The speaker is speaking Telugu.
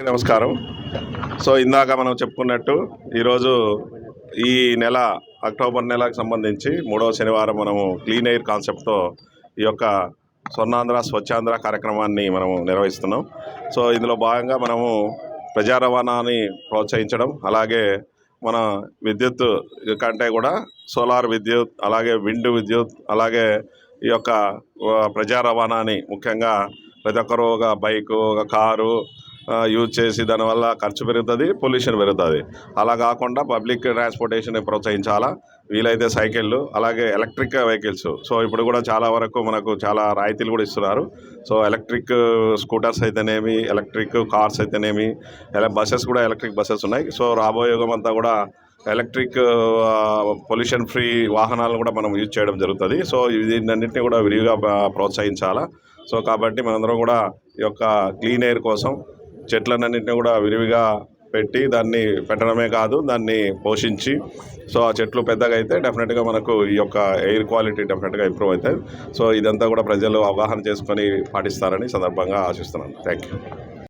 నమస్కారం. సో ఇందాక మనం చెప్పుకున్నట్టు ఈరోజు ఈ నెల అక్టోబర్ నెలకు సంబంధించి 3వ శనివారం మనము క్లీన్ ఎయిర్ కాన్సెప్ట్తో ఈ యొక్క స్వర్ణాంధ్ర స్వచ్ఛాంధ్ర కార్యక్రమాన్ని మనము నిర్వహిస్తున్నాం. సో ఇందులో భాగంగా మనము ప్రజా రవాణాని ప్రోత్సహించడం, అలాగే మన విద్యుత్ కంటే కూడా సోలార్ విద్యుత్, అలాగే విండ్ విద్యుత్, అలాగే ఈ యొక్క ప్రజా రవాణాని ముఖ్యంగా ప్రతి ఒక్కరు ఒక బైకు, ఒక కారు యూజ్ చేసి దానివల్ల ఖర్చు పెరుగుతుంది, పొల్యూషన్ పెరుగుతుంది. అలా కాకుండా పబ్లిక్ ట్రాన్స్పోర్టేషన్ ప్రోత్సహించాలా. వీలైతే సైకిళ్ళు, అలాగే ఎలక్ట్రిక్ వెహికల్స్. సో ఇప్పుడు కూడా చాలా వరకు మనకు చాలా రాయితీలు కూడా ఇస్తున్నారు. సో ఎలక్ట్రిక్ స్కూటర్స్ అయితేనేమి, ఎలక్ట్రిక్ కార్స్ అయితేనేమి, బస్సెస్ కూడా ఎలక్ట్రిక్ బస్సెస్ ఉన్నాయి. సో రాబోయే యుగం అంతా కూడా ఎలక్ట్రిక్ పొల్యూషన్ ఫ్రీ వాహనాలను కూడా మనం యూజ్ చేయడం జరుగుతుంది. సో దీన్నింటినీ కూడా విరివిగా ప్రోత్సహించాలా. సో కాబట్టి మనందరం కూడా ఈ యొక్క క్లీన్ ఎయిర్ కోసం చెట్లన్నింటినీ కూడా విరివిగా పెట్టి దాన్ని పెట్టడమే కాదు, దాన్ని పోషించి సో ఆ చెట్లు పెద్దగా అయితే డెఫినెట్గా మనకు ఈ యొక్క ఎయిర్ క్వాలిటీ డెఫినెట్గా ఇంప్రూవ్ అవుతుంది. సో ఇదంతా కూడా ప్రజలు అవగాహన చేసుకొని పాటిస్తారని సందర్భంగా ఆశిస్తున్నాను. Thank you.